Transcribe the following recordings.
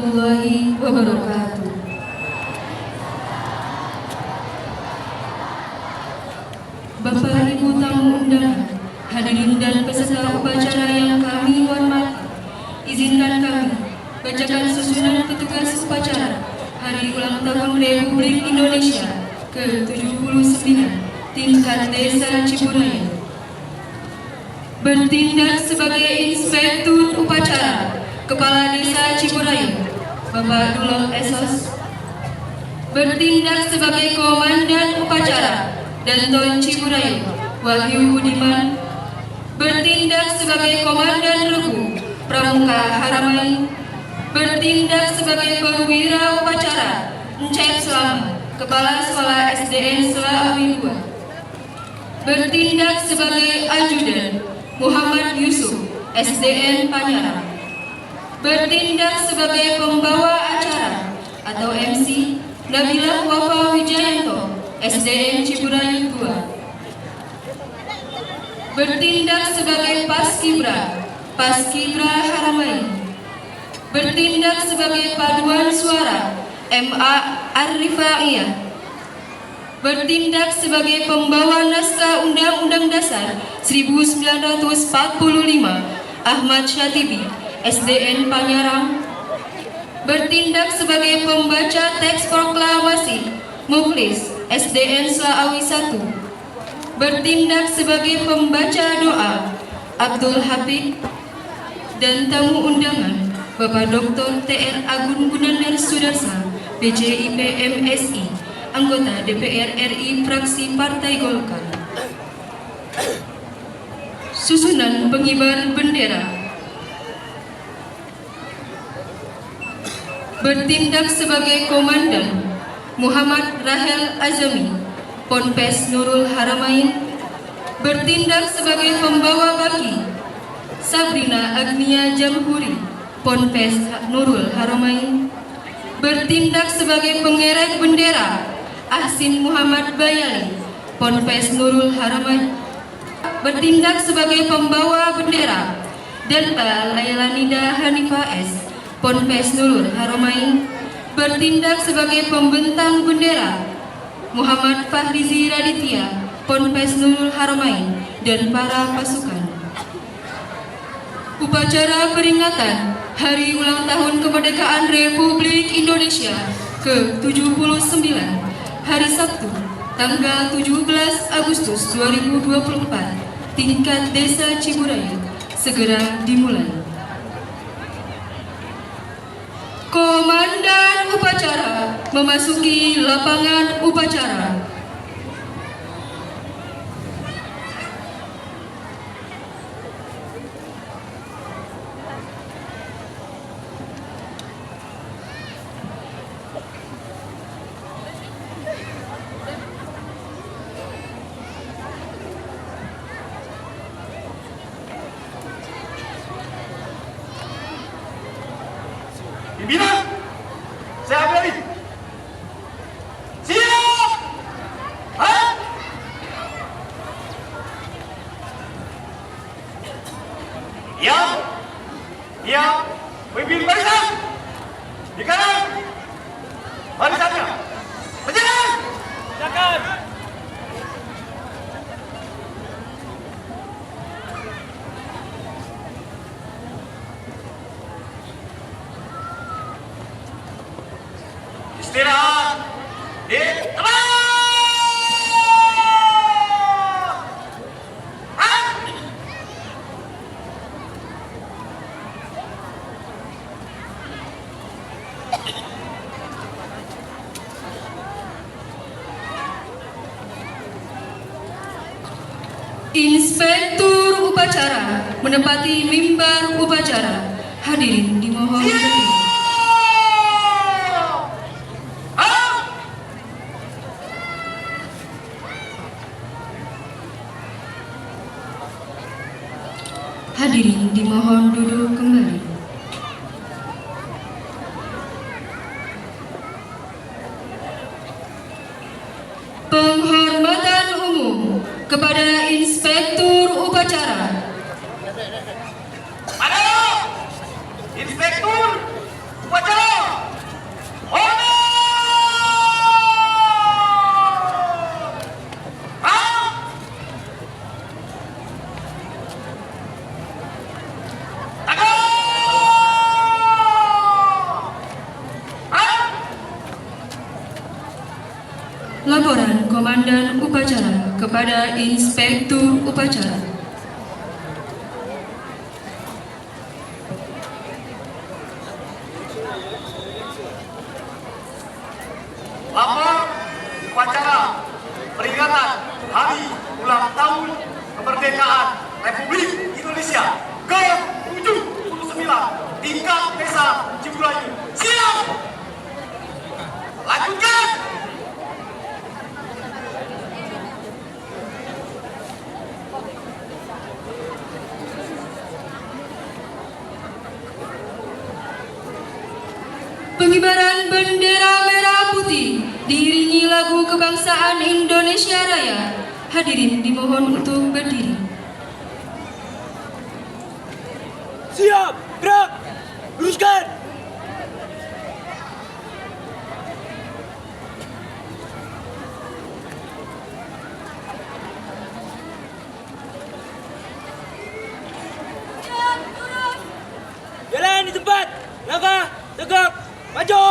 warahmatullahi wabarakatuh. Bapak Ibu tamu undangan, hadirin dan peserta upacara yang kami hormati, izinkan kami bacakan susunan petugas upacara Hari Ulang Tahun Republik Indonesia ke-79 tingkat Desa Ciburaya. Bertindak sebagai Inspektur Upacara Kepala Desa Ciburaya, Bapak Dulok Esos. Bertindak sebagai Komandan Upacara Danton Ciburaya, Wahyu Budiman. Bertindak sebagai Komandan Regu Pramuka Haramain. Bertindak sebagai Perwira Upacara Encep Selama, Kepala Sekolah SDN Selawi II. Bertindak sebagai Ajudan Muhammad Yusuf, SDN Panyaram. Bertindak sebagai pembawa acara atau MC Nabila Wafa Wijayanto, SDN Ciburaya II. Bertindak sebagai Paskibra Haramain. Bertindak sebagai paduan suara MA Arifaiyah. Bertindak sebagai pembawa naskah Undang-Undang Dasar 1945 Ahmad Syatibi, SDN Panyaram. Bertindak sebagai pembaca teks proklamasi Mukhlis, SDN Selawi I. Bertindak sebagai pembaca doa Abdul Habib. Dan tamu undangan Bapak Dr. TR Agun Gunandar Sudarsa, PJIP MSI, anggota DPR RI fraksi Partai Golkar. Susunan pengibar bendera. Bertindak sebagai Komandan Muhammad Rahel Azami, Ponpes Nurul Haramain. Bertindak sebagai pembawa baki Sabrina Agnia Jamhuri, Ponpes Nurul Haramain. Bertindak sebagai pengerek bendera Ahsin Muhammad Bayali, Ponpes Nurul Haramain. Bertindak sebagai pembawa bendera Delta Lailanida Hanifah S, Ponpes Nurul Haramain. Bertindak sebagai pembentang bendera Muhammad Fahrizi Raditya, Ponpes Nurul Haramain, dan para pasukan. Upacara peringatan Hari Ulang Tahun Kemerdekaan Republik Indonesia ke-79 hari Sabtu, tanggal 17 Agustus 2024, tingkat Desa Ciburaya, segera dimulai. Komandan upacara memasuki lapangan upacara. Pimpinan, saya ambil alih. Siap! Hah? Ya, ya, pimpin barisan. Di kanan, barisannya. Berjalan! Jalan! Istirahat di tempat. Inspektur upacara menempati mimbar upacara. Hadirin dimohon berdiri. Hadirin dimohon duduk kembali. Penghormatan umum kepada Inspektur Upacara. Mana? Inspektur Upacara. Laporan Komandan Upacara kepada Inspektur Upacara. Lapor upacara peringatan Hari Ulang Tahun Kemerdekaan Republik Indonesia ke-79 tingkat Desa Cibulayu. Siap! Lanjutkan! Pengibaran bendera merah putih diiringi lagu kebangsaan Indonesia Raya. Hadirin dimohon untuk berdiri. Siap, gerak, luruskan. Jalan di tempat, langkah tegak, maju,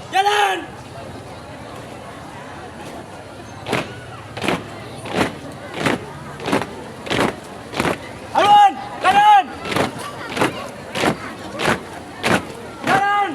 jalan. Haluan, kanan. Jalan.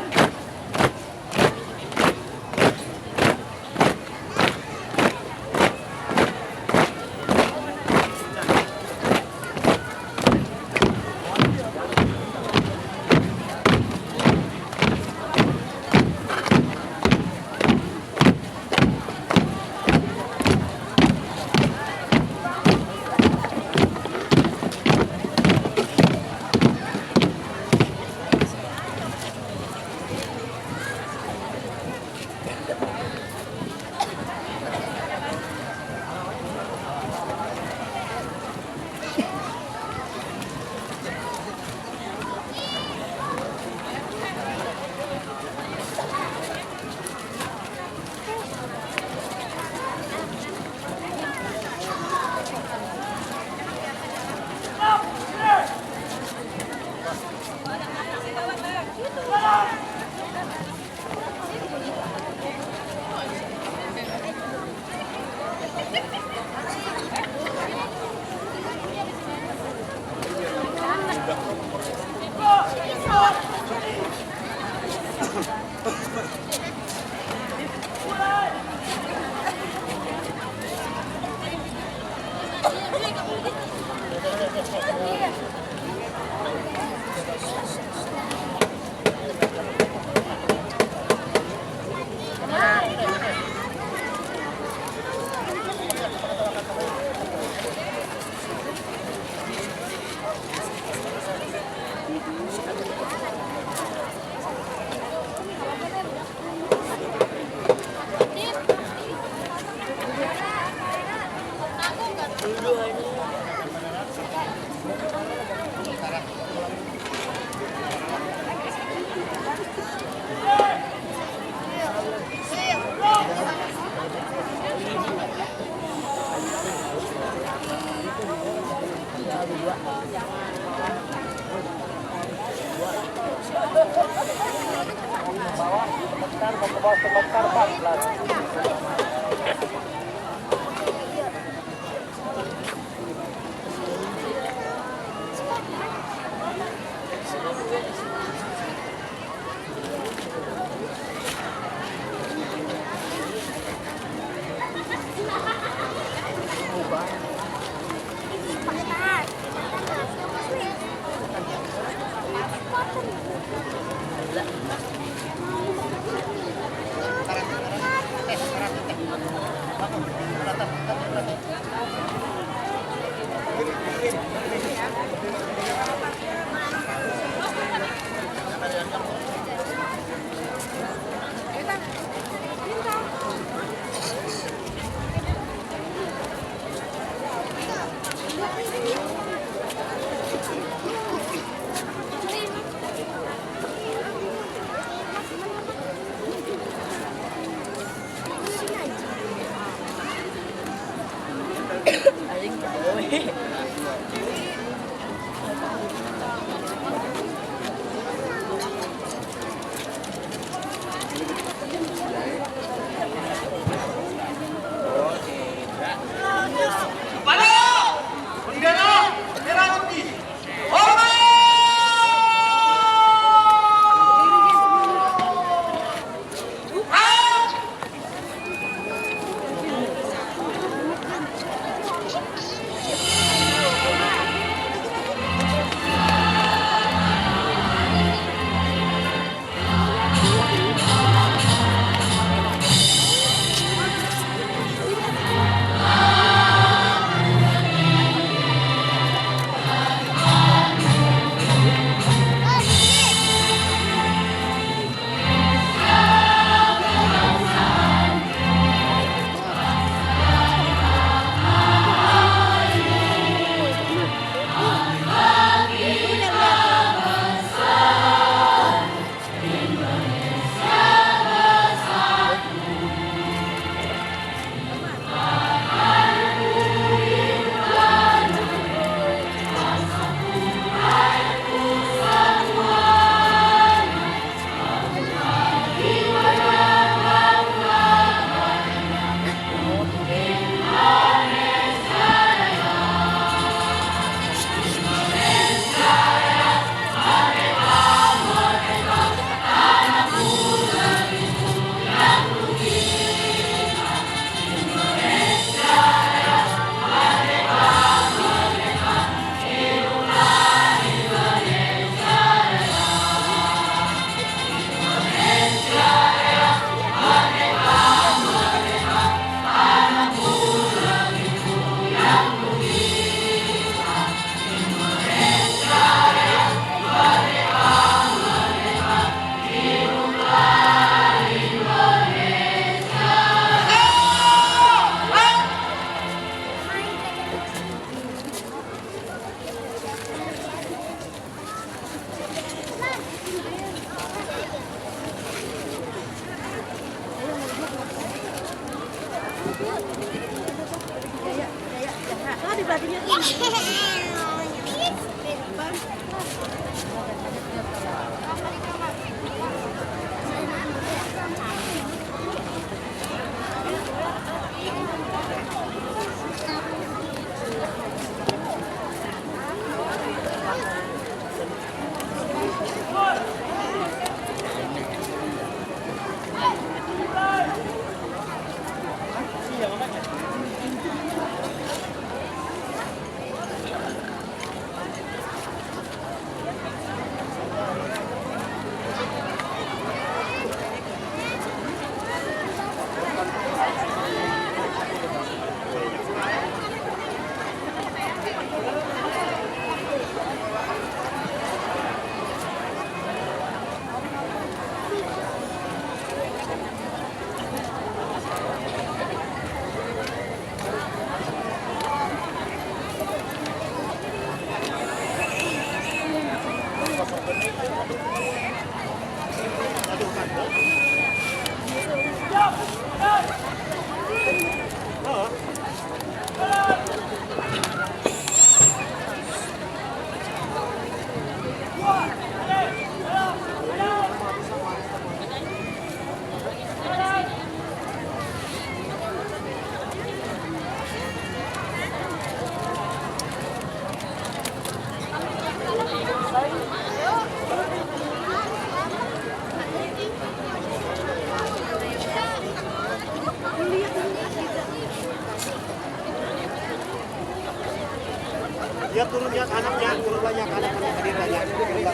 Dia turun lihat anaknya, turun banyak anak-anak hadir banyak. Turun.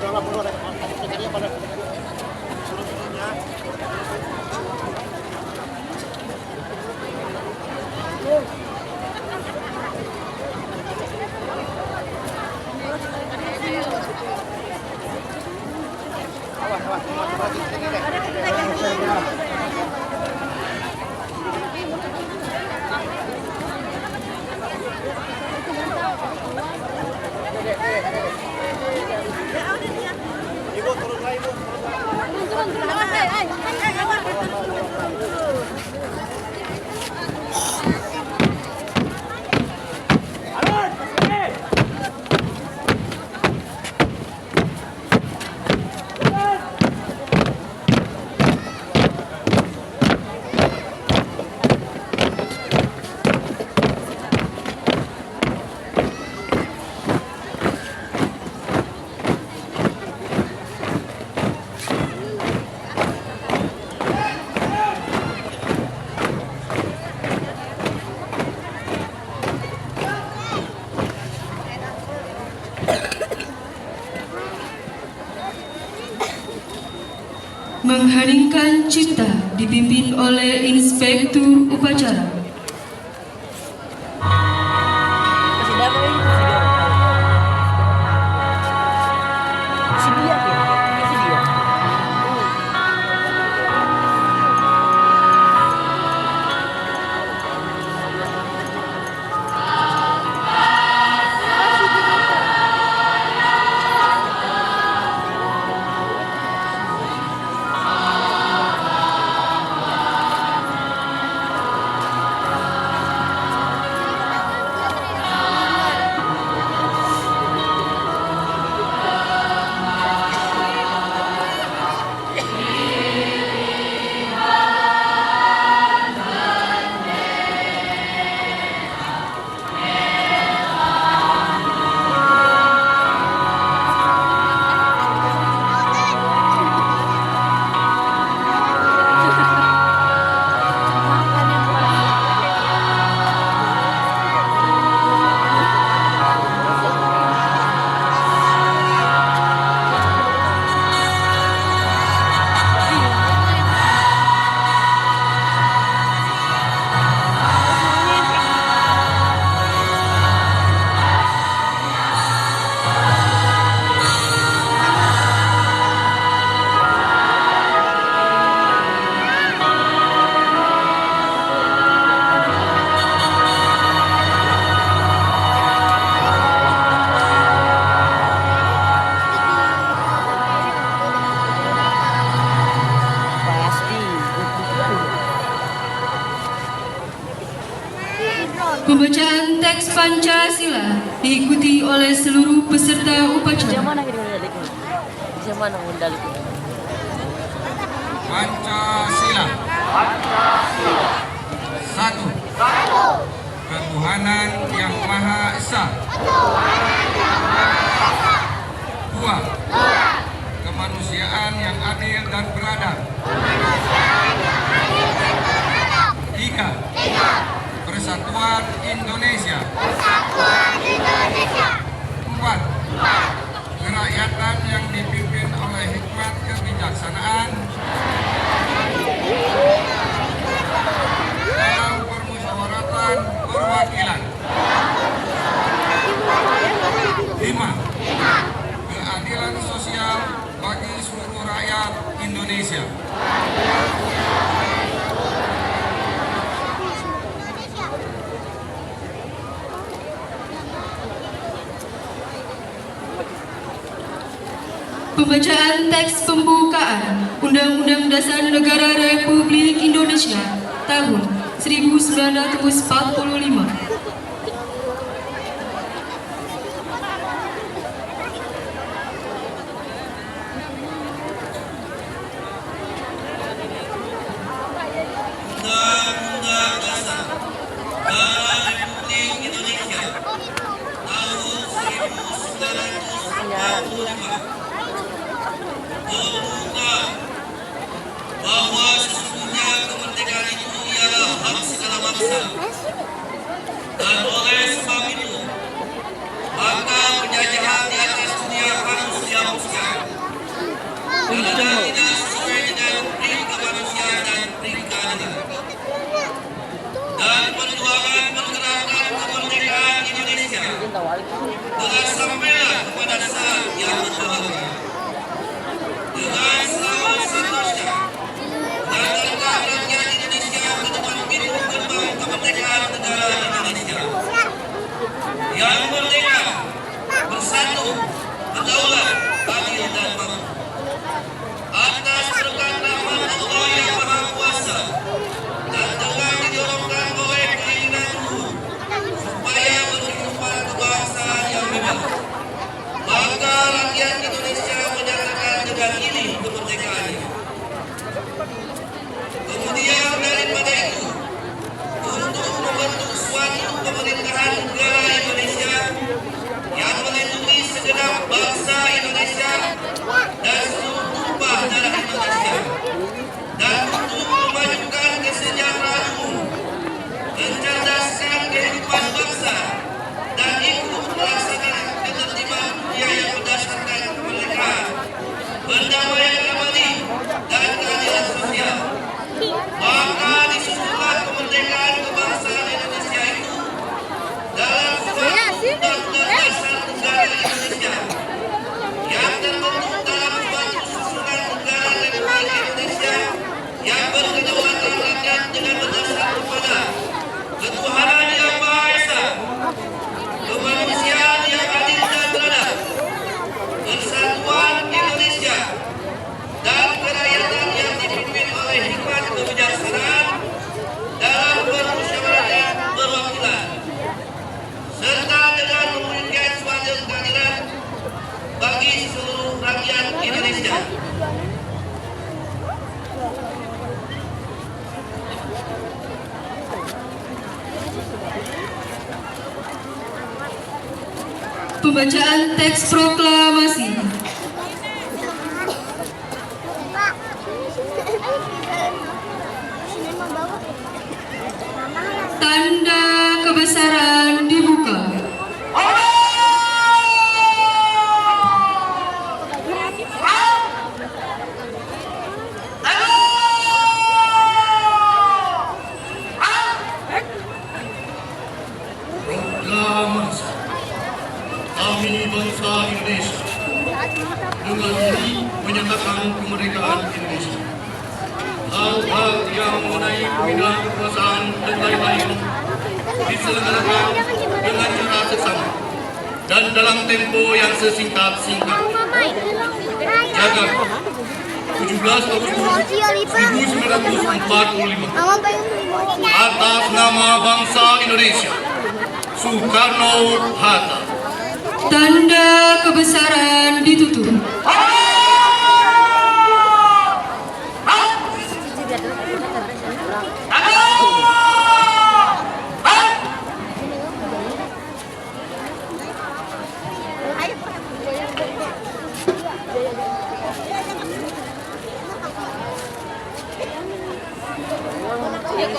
Jangan turun adik-adik dia pada turun-turunnya. Ibu turun lah ibu. Mengheningkan cipta dipimpin oleh Inspektur Upacara. Pembacaan teks Pancasila diikuti oleh seluruh peserta upacara. Pancasila. Satu. Ketuhanan yang Maha Esa. Dua. Kemanusiaan yang adil dan beradab. Tiga. Persatuan Indonesia. Empat. Kerakyatan yang dipimpin oleh hikmat kebijaksanaan dalam permusyawaratan perwakilan. 5. Keadilan sosial bagi seluruh rakyat Indonesia. Pembacaan teks pembukaan Undang-Undang Dasar Negara Republik Indonesia tahun 1945. Undang-Undang Dasar Negara Republik Indonesia tahun 1945 membuka bahwa sesungguhnya kemerdekaan itu ialah hak segala bangsa, dan oleh sebab itu maka penjajahan di atas dunia harus dihapuskan karena tidak sesuai dengan prinsip kemanusiaan dan prinsip keadilan. Dan perjuangan pergerakan kemerdekaan Indonesia telah sampailah kepada saat yang berbahagia. Dengan selamat seterusnya mengantarkan rakyat Indonesia ke depan pintu gerbang kemerdekaan negara Indonesia yang merdeka, bersatu, berdaulat, adil dan makmur. Atas berkat rahmat Allah yang Maha Kuasa dan dengan didorongkan oleh keinginan Tuhan supaya berkehidupan kebangsaan yang bebas, maka rakyat Indonesia menyatakan dengan ini kemerdekaannya. Kemudian daripada itu, untuk membentuk suatu pemerintahan negara Indonesia yang melindungi segenap bangsa Indonesia dan seluruh tumpah darah Indonesia, dan untuk memajukan kesejahteraan umum, mencerdaskan kehidupan bangsa, dan ikut melaksanakan ketertiban dunia yang berdasarkan kemerdekaan, perdamaian abadi, dan keadilan sosial. Maka disusunlah kemerdekaan kebangsaan Indonesia itu dalam suatu undang-undang dasar negara Indonesia yang terbentuk dalam suatu susunan negara Republik Indonesia yang berkedaulatan rakyat dengan berdasar kepada ketuhanan yang Maha Esa, kemanusiaan yang adil dan beradab, persatuan Indonesia, dan kerakyatan yang dipimpin oleh hikmat kebijaksanaan dalam permusyawaratan perwakilan, serta dengan memberikan suatu keadilan bagi seluruh rakyat Indonesia. Pembacaan teks proklamasi. Tanda kebesaran dibuka. Proklamasi. Kami bangsa Indonesia dengan diri menyatakan kemerdekaan Indonesia. Hal-hal yang mengenai pemindahan kekuasaan dan lain-lain diselenggarakan dengan cara seksama dan dalam tempo yang sesingkat-singkat. Jaga 17 Agustus 1945 atas nama bangsa Indonesia. Soekarno-Hatta. Tanda kebesaran ditutup.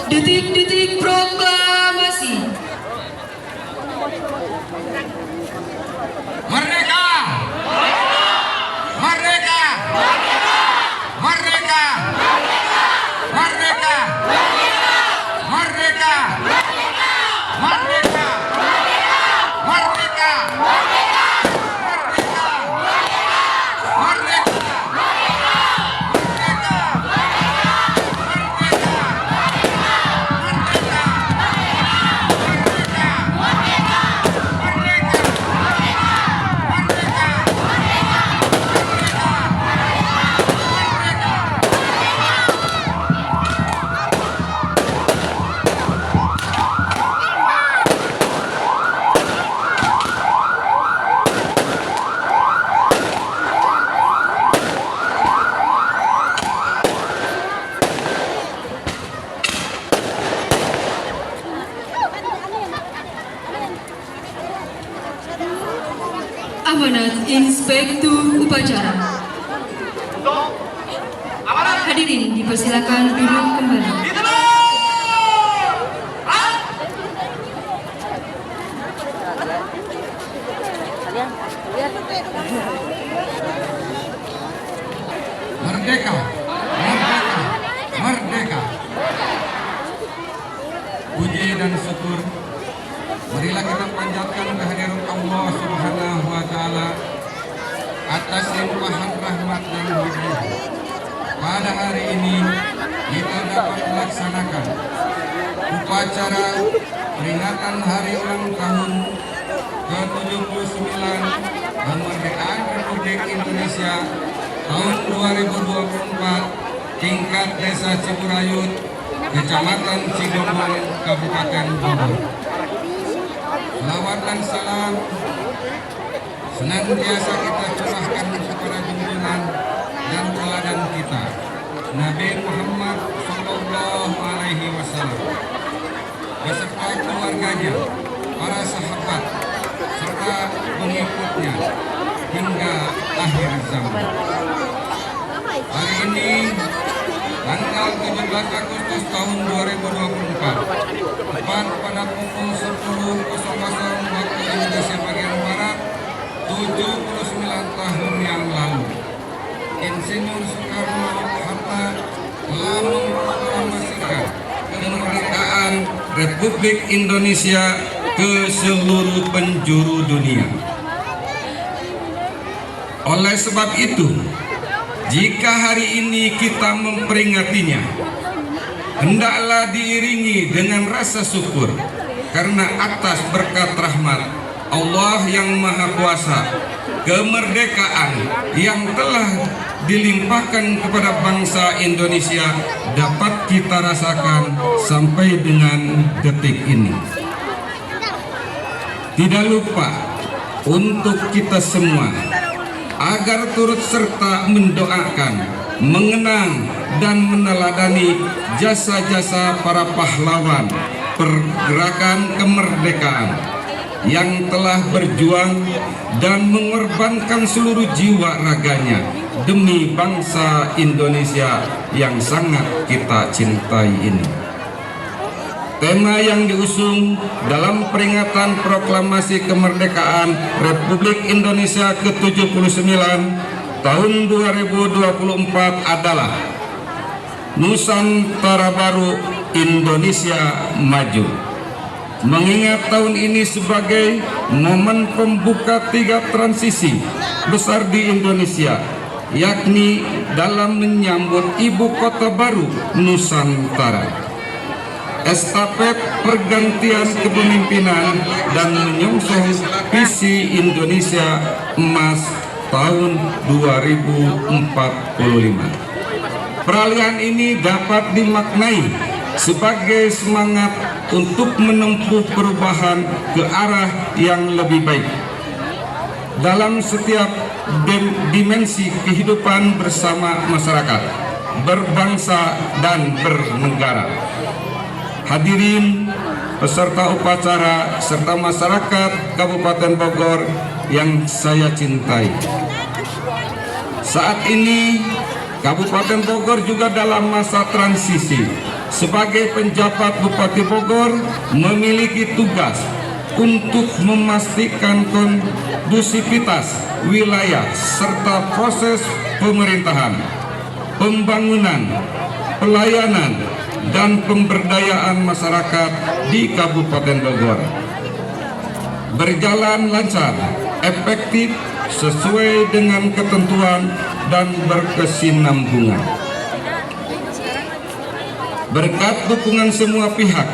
Detik-detik proklamasi. Merdeka! Merdeka! Merdeka! Merdeka! Merdeka! Merdeka! Merdeka! Amanat Inspektur Upacara. Hadirin dipersilakan duduk kembali. Merdeka! Merdeka! Merdeka! Puji dan syukur marilah kita panjatkan kehadiran Allah Subhanahu wa Ta'ala atas limpahan rahmat dan hidayah. Pada hari ini kita dapat melaksanakan upacara peringatan hari ulang tahun ke-79 kemerdekaan Republik Indonesia tahun 2024 tingkat Desa Ciburayut, Kecamatan Cigombong, Kabupaten Bogor. Selawat dan salam senantiasa kita curahkan kepada junjungan dan teladan kita, Nabi Muhammad Sallallahu Alaihi Wasallam, beserta keluarganya, para sahabat, serta pengikutnya hingga akhir zaman. Hari ini tanggal 17 Agustus tahun 2024 tepat pada pukul 10.00 waktu Indonesia bagian Barat 79 tahun yang lalu, Insinyur Soekarno-Hatta telah memproklamasikan kemerdekaan Republik Indonesia ke seluruh penjuru dunia. Oleh sebab itu, jika hari ini kita memperingatinya, hendaklah diiringi dengan rasa syukur karena atas berkat rahmat Allah yang Maha Kuasa, kemerdekaan yang telah dilimpahkan kepada bangsa Indonesia dapat kita rasakan sampai dengan detik ini. Tidak lupa untuk kita semua agar turut serta mendoakan, mengenang dan meneladani jasa-jasa para pahlawan pergerakan kemerdekaan yang telah berjuang dan mengorbankan seluruh jiwa raganya demi bangsa Indonesia yang sangat kita cintai ini. Tema yang diusung dalam peringatan proklamasi kemerdekaan Republik Indonesia ke-79 tahun 2024 adalah Nusantara Baru, Indonesia Maju. Mengingat tahun ini sebagai momen pembuka 3 transisi besar di Indonesia, yakni dalam menyambut ibu kota baru Nusantara, estafet pergantian kepemimpinan dan menyongsong visi Indonesia Emas tahun 2045. Peralihan ini dapat dimaknai sebagai semangat untuk menempuh perubahan ke arah yang lebih baik dalam setiap dimensi kehidupan bersama masyarakat, berbangsa dan bernegara. Hadirin peserta upacara serta masyarakat Kabupaten Bogor yang saya cintai. Saat ini Kabupaten Bogor juga dalam masa transisi. Sebagai penjabat Bupati Bogor memiliki tugas untuk memastikan kondusivitas wilayah serta proses pemerintahan, pembangunan, pelayanan, dan pemberdayaan masyarakat di Kabupaten Bogor berjalan lancar, efektif, sesuai dengan ketentuan dan berkesinambungan. Berkat dukungan semua pihak,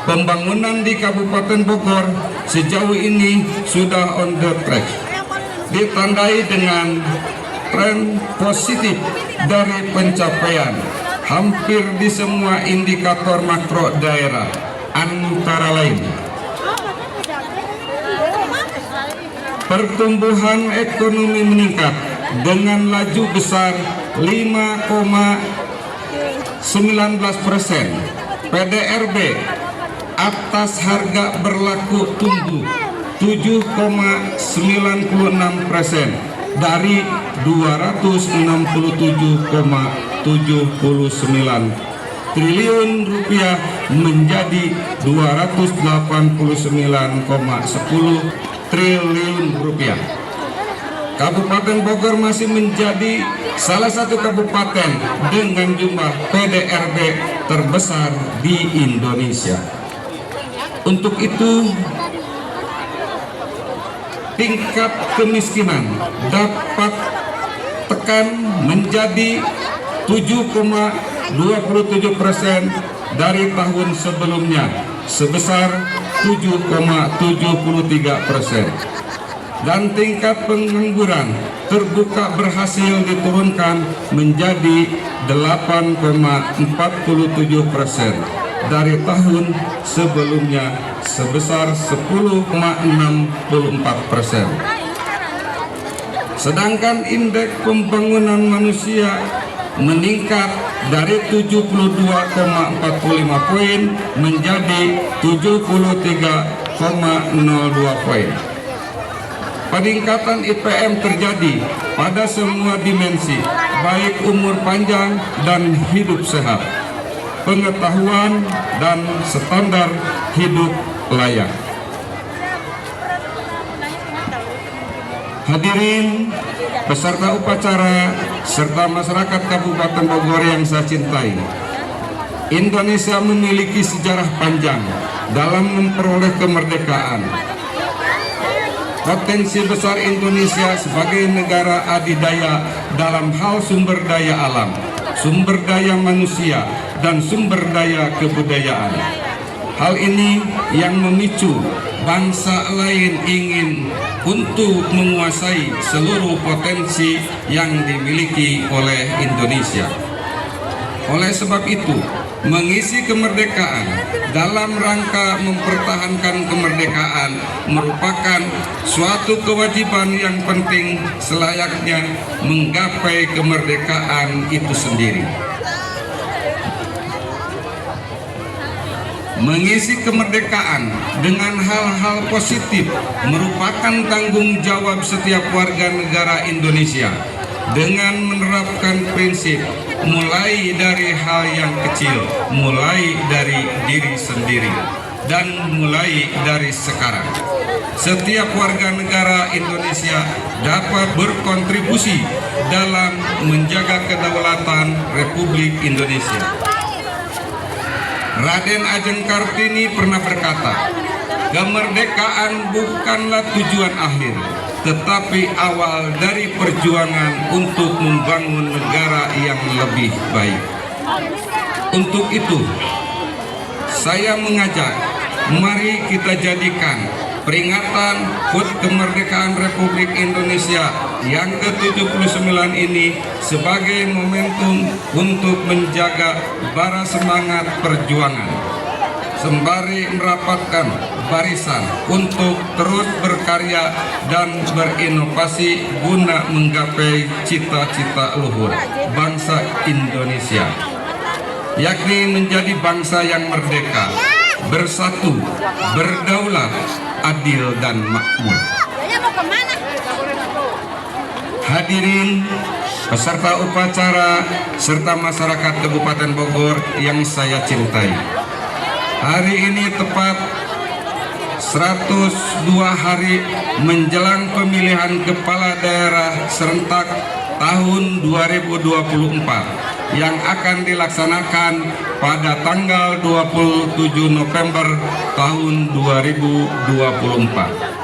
pembangunan di Kabupaten Bogor sejauh ini sudah on the track, ditandai dengan tren positif dari pencapaian hampir di semua indikator makro daerah, antara lain pertumbuhan ekonomi meningkat dengan laju besar 5,19%, PDRB atas harga berlaku tumbuh 7,96% dari 267,79 triliun rupiah menjadi 289,10 triliun rupiah. Kabupaten Bogor masih menjadi salah satu kabupaten dengan jumlah PDRB terbesar di Indonesia. Untuk itu, tingkat kemiskinan dapat tekan menjadi 7,27% dari tahun sebelumnya sebesar 7,73%, dan tingkat pengangguran terbuka berhasil diturunkan menjadi 8,47% dari tahun sebelumnya sebesar 10,64%. Sedangkan indeks pembangunan manusia meningkat dari 72,45 poin menjadi 73,02 poin. Peningkatan IPM terjadi pada semua dimensi, baik umur panjang dan hidup sehat, pengetahuan dan standar hidup layak. Hadirin peserta upacara serta masyarakat Kabupaten Bogor yang saya cintai, Indonesia memiliki sejarah panjang dalam memperoleh kemerdekaan. Potensi besar Indonesia sebagai negara adidaya dalam hal sumber daya alam, sumber daya manusia, dan sumber daya kebudayaan. Hal ini yang memicu bangsa lain ingin untuk menguasai seluruh potensi yang dimiliki oleh Indonesia. Oleh sebab itu, mengisi kemerdekaan dalam rangka mempertahankan kemerdekaan merupakan suatu kewajiban yang penting selayaknya menggapai kemerdekaan itu sendiri. Mengisi kemerdekaan dengan hal-hal positif merupakan tanggung jawab setiap warga negara Indonesia dengan menerapkan prinsip mulai dari hal yang kecil, mulai dari diri sendiri, dan mulai dari sekarang. Setiap warga negara Indonesia dapat berkontribusi dalam menjaga kedaulatan Republik Indonesia. Raden Ajeng Kartini pernah berkata, kemerdekaan bukanlah tujuan akhir, tetapi awal dari perjuangan untuk membangun negara yang lebih baik. Untuk itu, saya mengajak, mari kita jadikan peringatan HUT Kemerdekaan Republik Indonesia yang ke-79 ini sebagai momentum untuk menjaga bara semangat perjuangan. sembari merapatkan barisan untuk terus berkarya dan berinovasi guna menggapai cita-cita luhur bangsa Indonesia, yakni menjadi bangsa yang merdeka, bersatu, berdaulat, adil dan makmur. Hadirin peserta upacara serta masyarakat Kabupaten Bogor yang saya cintai, hari ini tepat 102 hari menjelang pemilihan kepala daerah serentak tahun 2024 yang akan dilaksanakan pada tanggal 27 November tahun 2024.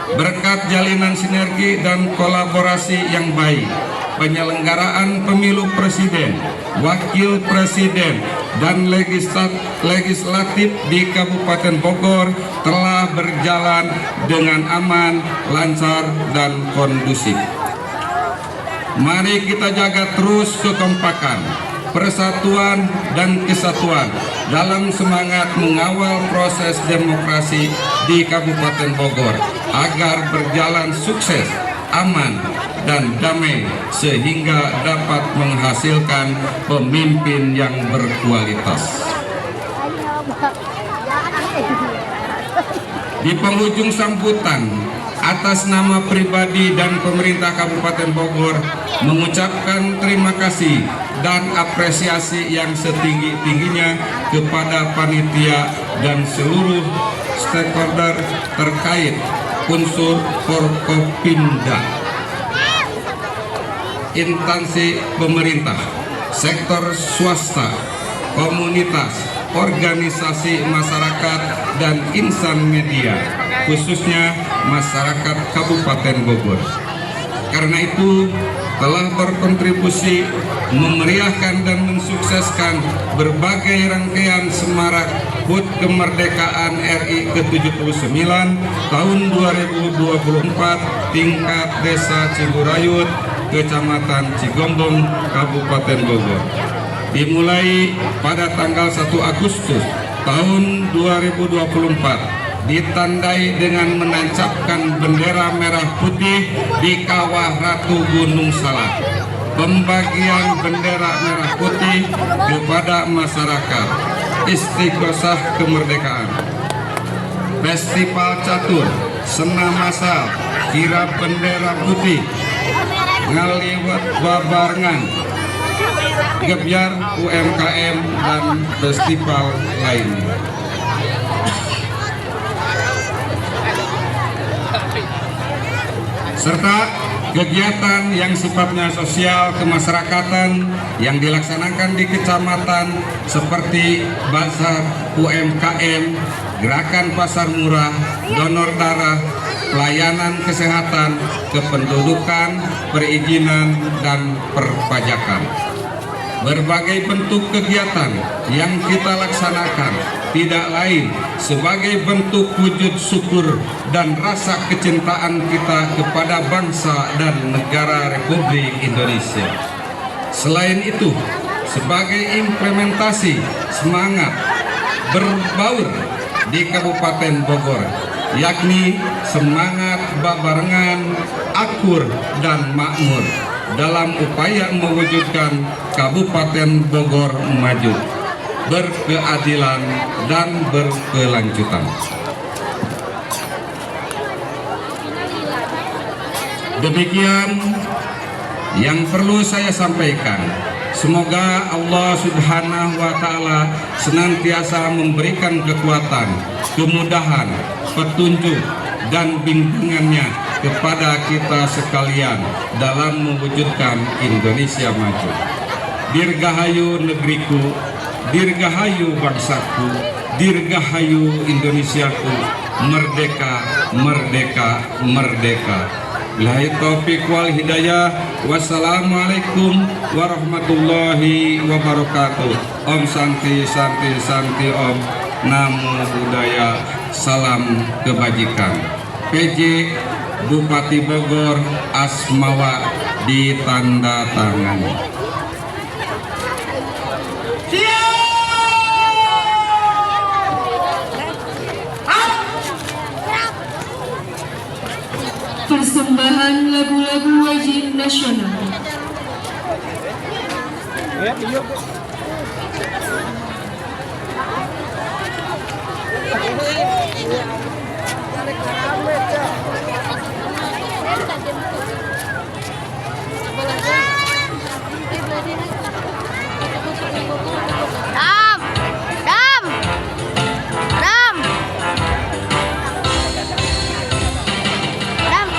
Berkat jalinan sinergi dan kolaborasi yang baik, penyelenggaraan pemilu presiden, wakil presiden, dan legislatif di Kabupaten Bogor telah berjalan dengan aman, lancar, dan kondusif. Mari kita jaga terus kekompakan, persatuan, dan kesatuan dalam semangat mengawal proses demokrasi di Kabupaten Bogor agar berjalan sukses, aman, dan damai sehingga dapat menghasilkan pemimpin yang berkualitas. Di penghujung sambutan, atas nama pribadi dan pemerintah Kabupaten Bogor mengucapkan terima kasih dan apresiasi yang setinggi-tingginya kepada panitia dan seluruh stakeholder terkait unsur Forkopimda, instansi pemerintah, sektor swasta, komunitas, organisasi masyarakat, dan insan media, khususnya masyarakat Kabupaten Bogor. Karena itu telah berkontribusi memeriahkan dan mensukseskan berbagai rangkaian semarak HUT Kemerdekaan RI ke-79 tahun 2024 tingkat Desa Ciburayut, Kecamatan Cigombong, Kabupaten Bogor. Dimulai pada tanggal 1 Agustus tahun 2024, ditandai dengan menancapkan bendera merah putih di Kawah Ratu Gunung Salak. Pembagian bendera merah putih kepada masyarakat, istighosah kemerdekaan, festival catur, senam masal, kirap bendera putih, ngaliwat babarengan, gebyar UMKM, dan festival lainnya. Serta kegiatan yang sifatnya sosial kemasyarakatan yang dilaksanakan di kecamatan seperti bazar UMKM, gerakan pasar murah, donor darah, pelayanan kesehatan, kependudukan, perizinan, dan perpajakan. Berbagai bentuk kegiatan yang kita laksanakan tidak lain sebagai bentuk wujud syukur dan rasa kecintaan kita kepada bangsa dan negara Republik Indonesia. Selain itu, sebagai implementasi semangat berbaur di Kabupaten Bogor, yakni semangat babarengan, akur, dan makmur dalam upaya mewujudkan Kabupaten Bogor maju, berkeadilan, dan berkelanjutan. Demikian yang perlu saya sampaikan. Semoga Allah Subhanahu wa Ta'ala senantiasa memberikan kekuatan, kemudahan, petunjuk, dan bimbingannya kepada kita sekalian dalam mewujudkan Indonesia maju. Dirgahayu negeriku, dirgahayu bangsaku, dirgahayu Indonesiaku, merdeka, merdeka, merdeka. Billahi taufiq wal hidayah. Wassalamualaikum warahmatullahi wabarakatuh. Om Santi Santi Santi Om. Namo Buddhaya. Salam kebajikan. PJ Bupati Bogor Asmawa ditandatangani. Siap! Persembahan lagu-lagu wajib nasional. Ram, Ram, Ram, Ram.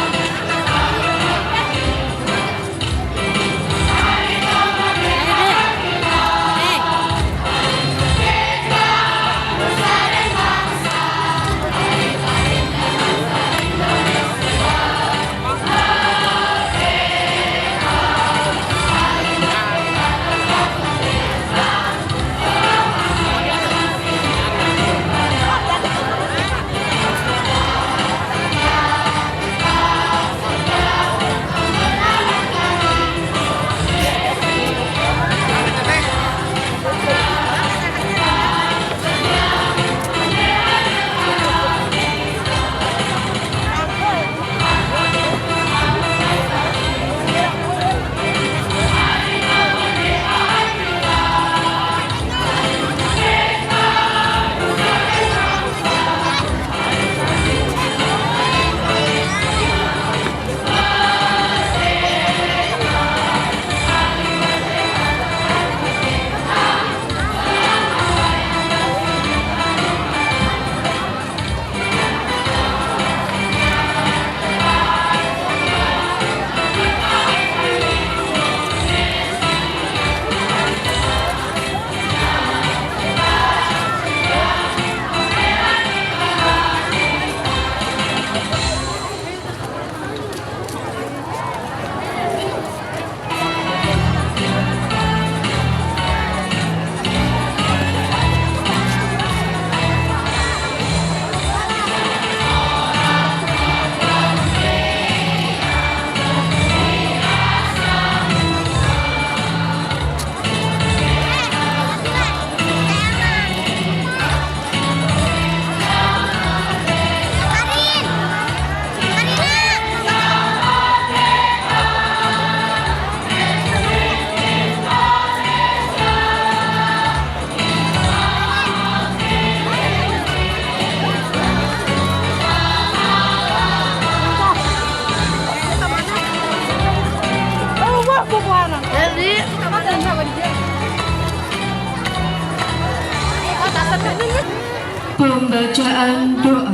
Pembacaan doa.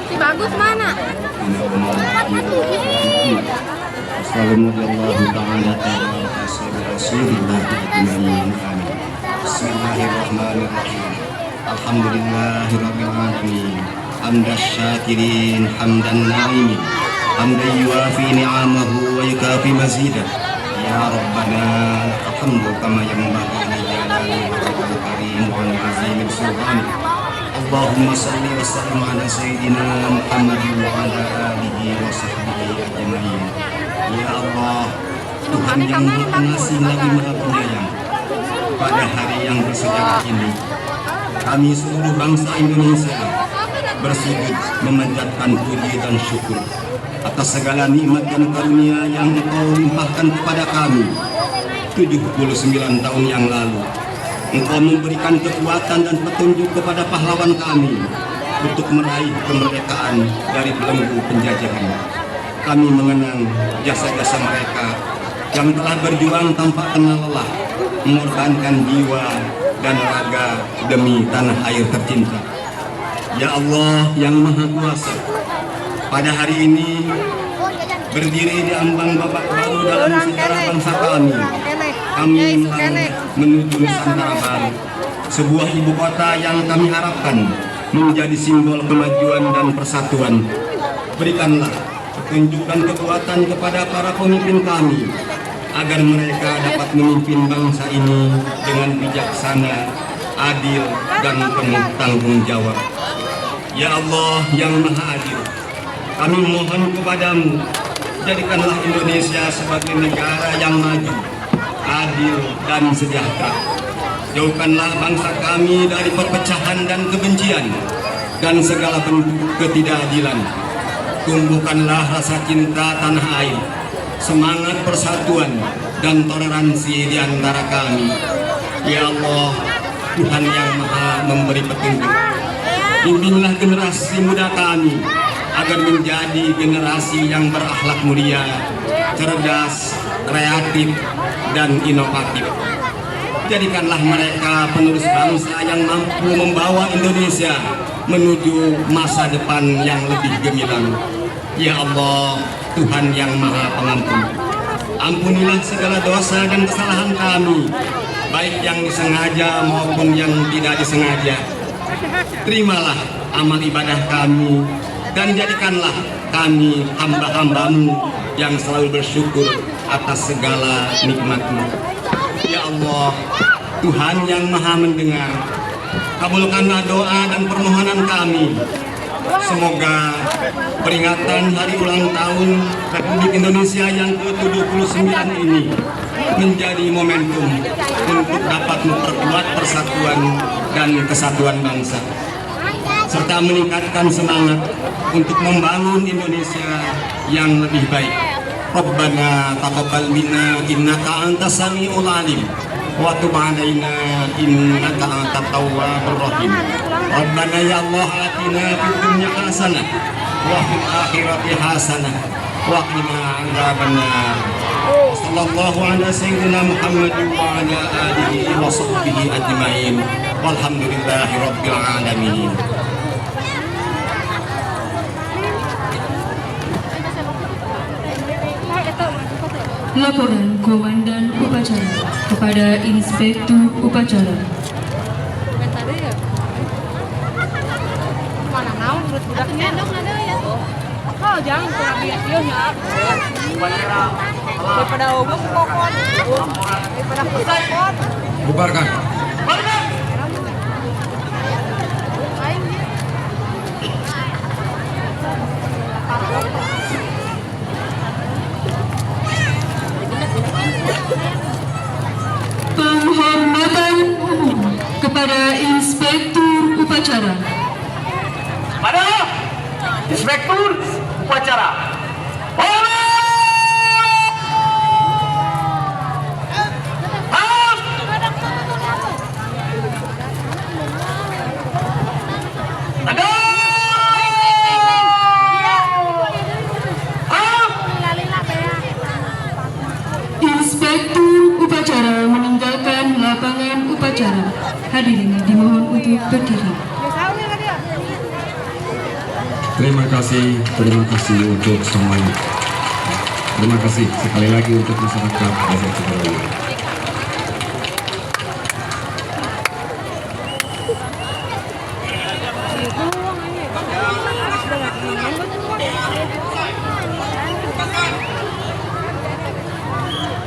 Si bagus mana? Assalamualaikum Bismillahirrahmanirrahim. Alhamdulillahirabbil alamin. Hamdas syakirin hamdan na'imin. Hamdan yuafi ni'amahu wa yukafi mazidah. Ya Rabbana alhamdu kama yanbaghi li jalali wajhikal karim wa li azimi sultanik. Allahumma salli wa sallim ala sayyidina Muhammadin wa ala alihi wa sahbihi ajma'in. Ya Allah, Tuhan yang Maha Pengasih lagi Maha Penyayang, pada hari yang bersejarah ini, kami seluruh bangsa Indonesia bersujud memanjatkan puji dan syukur atas segala nikmat dan karunia yang Engkau limpahkan kepada kami 79 tahun yang lalu. Engkau memberikan kekuatan dan petunjuk kepada pahlawan kami untuk meraih kemerdekaan dari belenggu penjajahan. Kami mengenang jasa-jasa mereka yang telah berjuang tanpa kenal lelah, mengorbankan jiwa dan raga demi tanah air tercinta. Ya Allah yang Maha Kuasa, pada hari ini berdiri di ambang babak baru dalam sejarah bangsa kami. Kami menuju Nusantara baru, sebuah ibu kota yang kami harapkan menjadi simbol kemajuan dan persatuan. Berikanlah petunjuk dan kekuatan kepada para pemimpin kami, agar mereka dapat memimpin bangsa ini dengan bijaksana, adil, dan penuh tanggung jawab. Ya Allah yang Maha Adil, kami mohon kepadamu, jadikanlah Indonesia sebagai negara yang maju, adil, dan sejahtera. Jauhkanlah bangsa kami dari perpecahan dan kebencian dan segala bentuk ketidakadilan. Tumbuhkanlah rasa cinta tanah air, semangat persatuan dan toleransi di antara kami. Ya Allah, Tuhan yang Maha memberi petunjuk, bimbinglah generasi muda kami agar menjadi generasi yang berakhlak mulia, cerdas, kreatif, dan inovatif. Jadikanlah mereka penerus bangsa yang mampu membawa Indonesia menuju masa depan yang lebih gemilang. Ya Allah, Tuhan yang Maha Pengampun, ampunilah segala dosa dan kesalahan kami, baik yang disengaja maupun yang tidak disengaja. Terimalah amal ibadah kami dan jadikanlah kami hamba-hambamu yang selalu bersyukur atas segala nikmat-Mu. Ya Allah, Tuhan yang Maha Mendengar, kabulkanlah doa dan permohonan kami. Semoga peringatan hari ulang tahun Republik Indonesia yang ke-79 ini menjadi momentum untuk dapat memperkuat persatuan dan kesatuan bangsa, serta meningkatkan semangat untuk membangun Indonesia yang lebih baik. Rabbana taqabbal minna innaka antas samiul alim wa tub alaina innaka antat tawwabur rahim. Rabbana ya Allah atina fid dunya hasanah wa fil akhirati hasanah wa qina adzabannar. Sallallahu ala sayyidina Muhammad wa ala alihi wa sahbihi ajmain. Walhamdulillahi rabbil alamin. Laporan Komandan Upacara kepada Inspektur Upacara. Mana mau menurut budaknya? Oh, jangan kurang biasanya. Daripada obong kokon. Daripada pesawat. Bubarkan. Penghormatan umum kepada Inspektur Upacara. Pada Inspektur Upacara. Inspektur Upacara meninggalkan lapangan upacara. Hadirin dimohon untuk berdiri. Terima kasih untuk semuanya. Terima kasih sekali lagi untuk masyarakat Desa Cikaraya.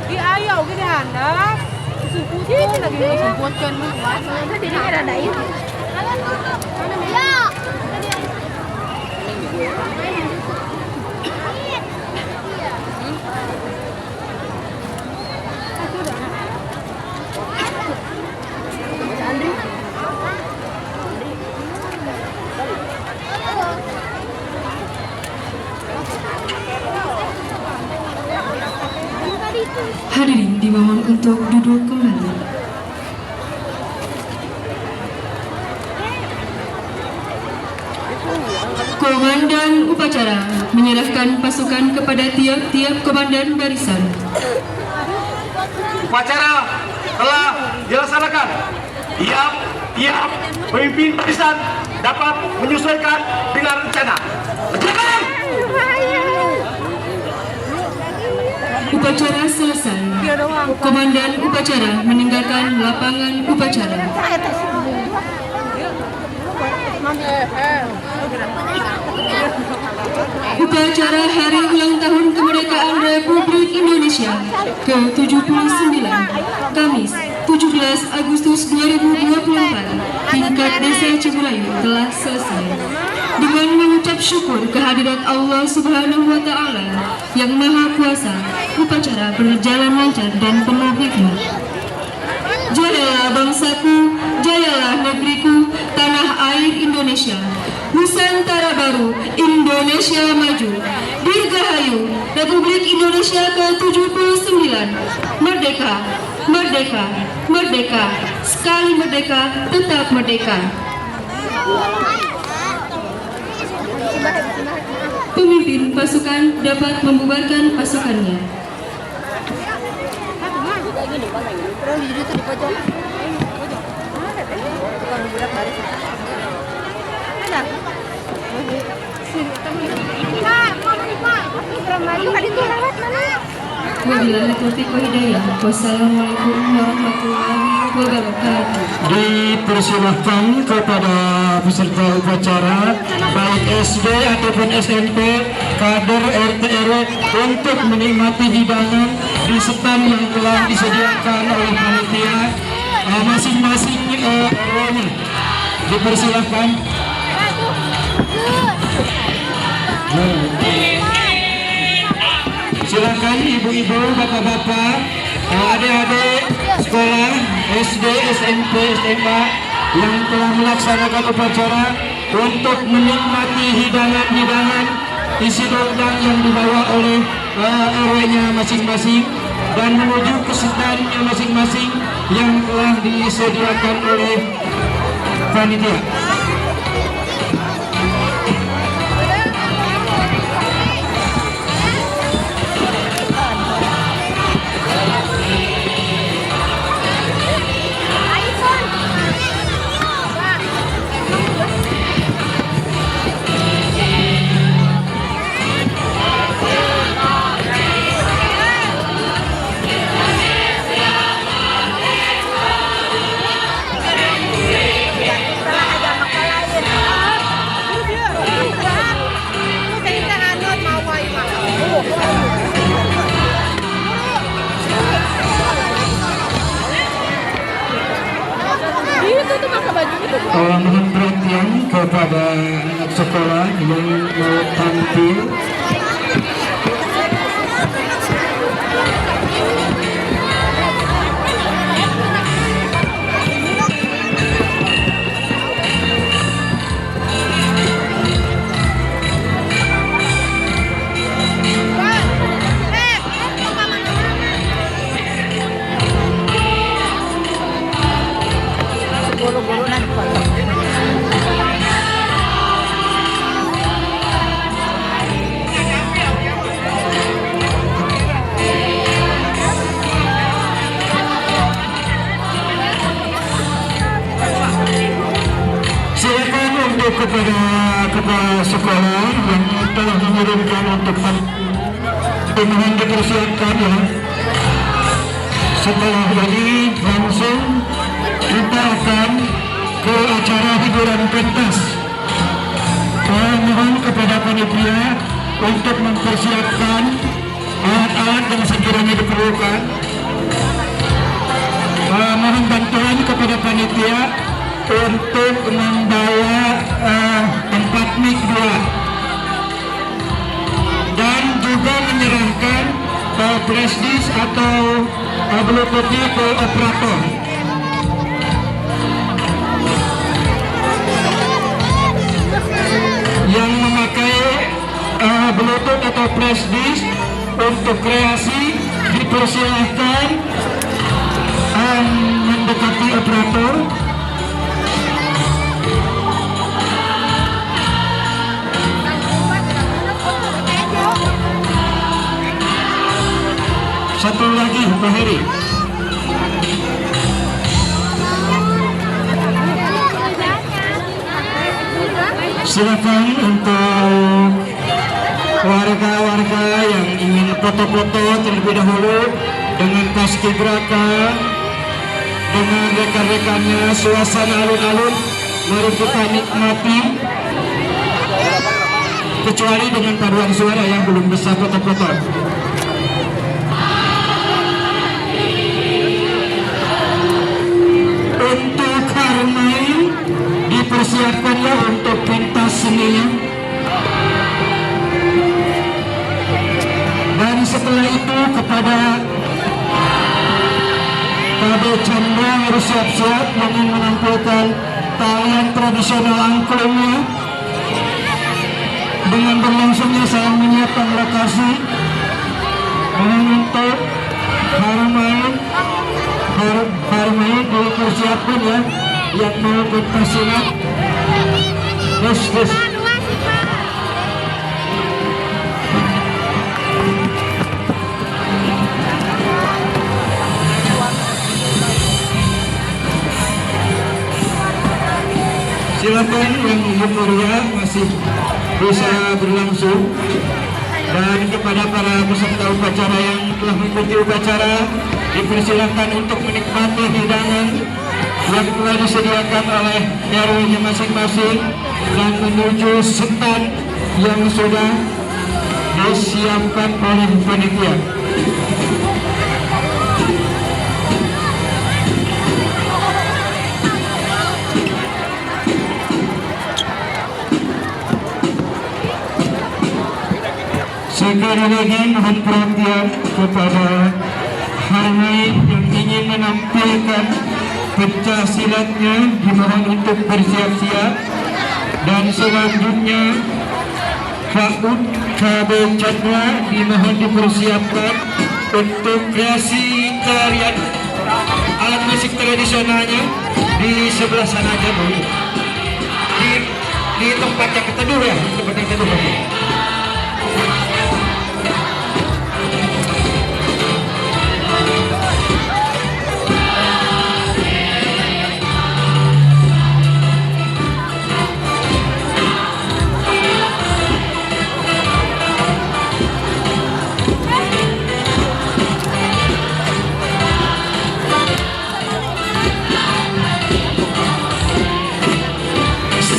Di ayo gini handap. Suku lagi disebutkan buat. Tadi dia ada itu. Ya. Hadirin dimohon untuk duduk kembali. Komandan Upacara menyerahkan pasukan kepada tiap-tiap komandan barisan. Upacara telah dilaksanakan. Tiap pemimpin barisan dapat menyesuaikan dengan rencana. Berjalan! Upacara selesai. Komandan Upacara meninggalkan lapangan upacara. Upacara Hari Ulang Tahun Kemerdekaan Republik Indonesia ke-79, Kamis 17 Agustus 2024 tingkat desa Ciburayu telah selesai. Dengan mengucap syukur kehadirat Allah Subhanahu wa Ta'ala yang Maha Kuasa, upacara berjalan lancar dan penuh hikmat. Jayalah bangsaku, jayalah negeriku, tanah air Indonesia. Nusantara baru, Indonesia maju. Dirgahayu Republik Indonesia ke-79. Merdeka, merdeka, merdeka. Sekali merdeka, tetap merdeka. Pemimpin pasukan dapat membubarkan pasukannya. Terus di situ di pojok. Tukang budak baris. Ada. Pak, Pak. Ramai tadi tuh lewat mana? Wabillahi taufiq wa hidayah. Wassalamualaikum warahmatullahi wabarakatuh. Dipersilahkan kepada peserta upacara baik SD ataupun SMP, kader RT RW untuk menikmati hidangan di stand yang telah disediakan oleh panitia masing-masing RW-nya. Dipersilahkan. Silakan ibu-ibu, bapak-bapak, adik-adik sekolah SD, SMP, SMA yang telah melaksanakan upacara untuk menikmati hidangan-hidangan isi dondang yang dibawa oleh RW-nya masing-masing dan menuju ke stand-nya masing-masing yang telah disediakan oleh panitia. Mohon perhatian kepada anak sekolah yang mau tampil. Kepada kepala sekolah yang telah mengirimkan untuk mohon dipersiapkan ya. Setelah ini langsung kita akan ke acara hiburan pentas. Mohon kepada panitia untuk mempersiapkan alat-alat yang sekiranya diperlukan. Mohon bantuan kepada panitia untuk membawa 4 mic 2 dan juga menyerahkan flash disk atau bluetooth ke operator. Yang memakai bluetooth atau flash disk untuk kreasi dipersilahkan mendekati operator. Satu lagi, Pak Heri. Silakan untuk warga-warga yang ingin foto-foto terlebih dahulu dengan paskibraka, dengan rekan-rekannya, suasana alun-alun, mari kita nikmati. Kecuali dengan paduan suara yang belum bisa foto-foto. Untuk Harmain suaminya. Dan setelah itu kepada KB Chandra harus siap-siap dengan menampilkan tarian tradisional angklungnya. Dengan berlangsungnya saya menyiapkan lokasi untuk Harmain dipersiapkan ya, yang mau berpasilat. Terus. Silakan yang bermulia masih bisa berlangsung. Dan kepada para peserta upacara yang telah mengikuti upacara, dipersilakan untuk menikmati hidangan yang telah disediakan oleh RW-nya masing-masing dan menuju stand yang sudah disiapkan oleh panitia. Sekali lagi mohon perhatian kepada Harmain yang ingin menampilkan pencak silatnya, dimohon untuk bersiap-siap. Dan selanjutnya Faud KB Chandra dimohon dipersiapkan untuk kreasi tarian alat musik tradisionalnya di sebelah sana aja dulu, di tempat yang teduh ya, tempat yang teduh.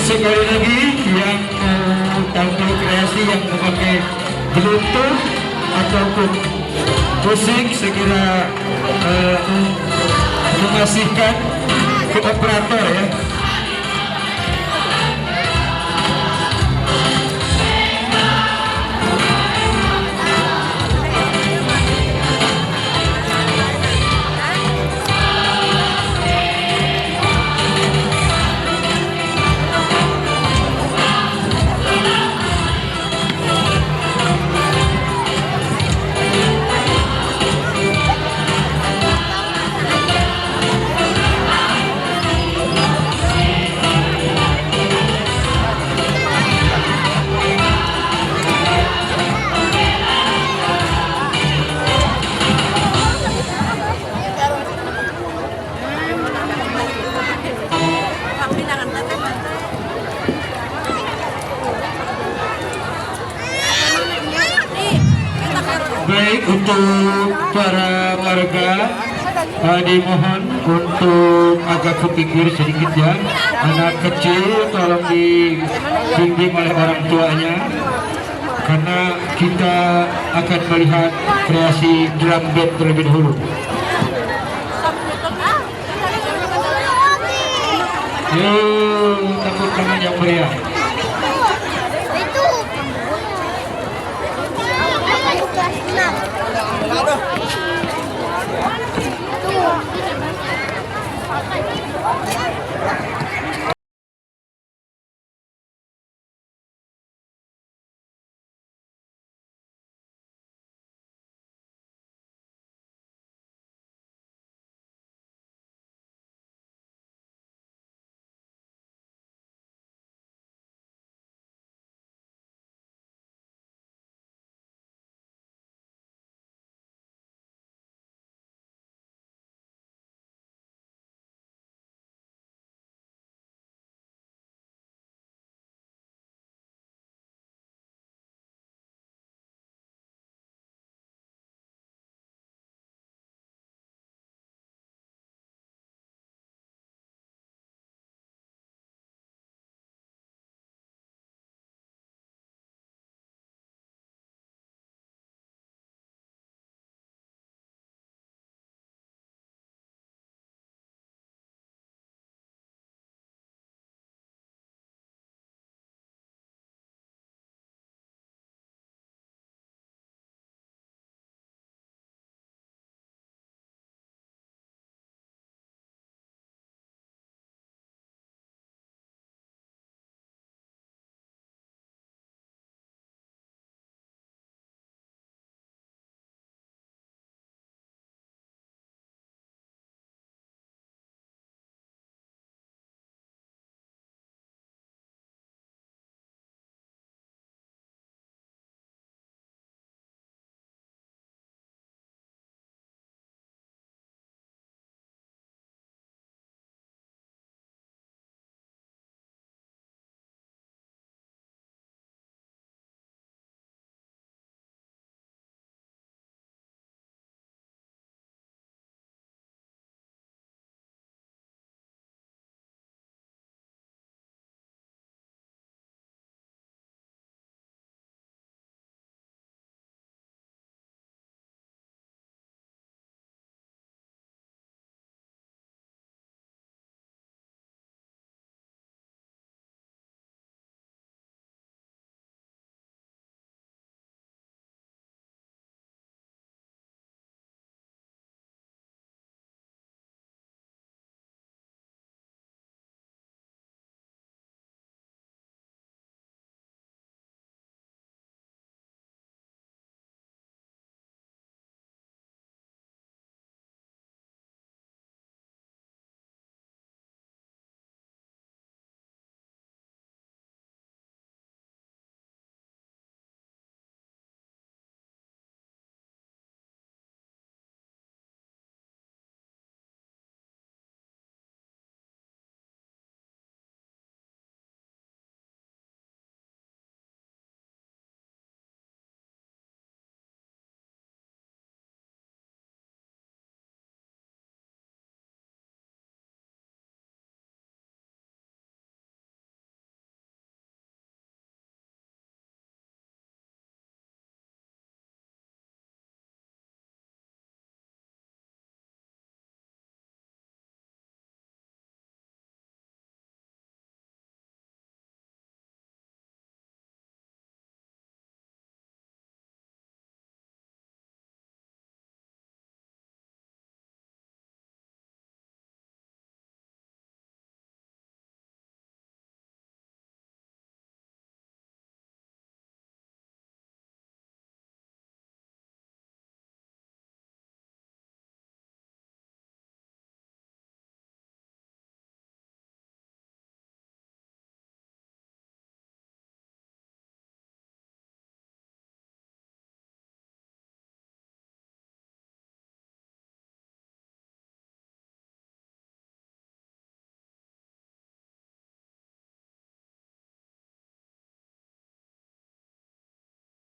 Sekali lagi yang tampil kreasi yang memakai bluetooth ataupun musik segera mengasihkan ke operator ya. Baik, untuk para warga dimohon untuk agak ke pinggir sedikit ya. Anak kecil tolong dibimbing oleh orang tuanya, karena kita akan melihat kreasi drum band terlebih dahulu. Tepuk tangan yang meriah. Tuh.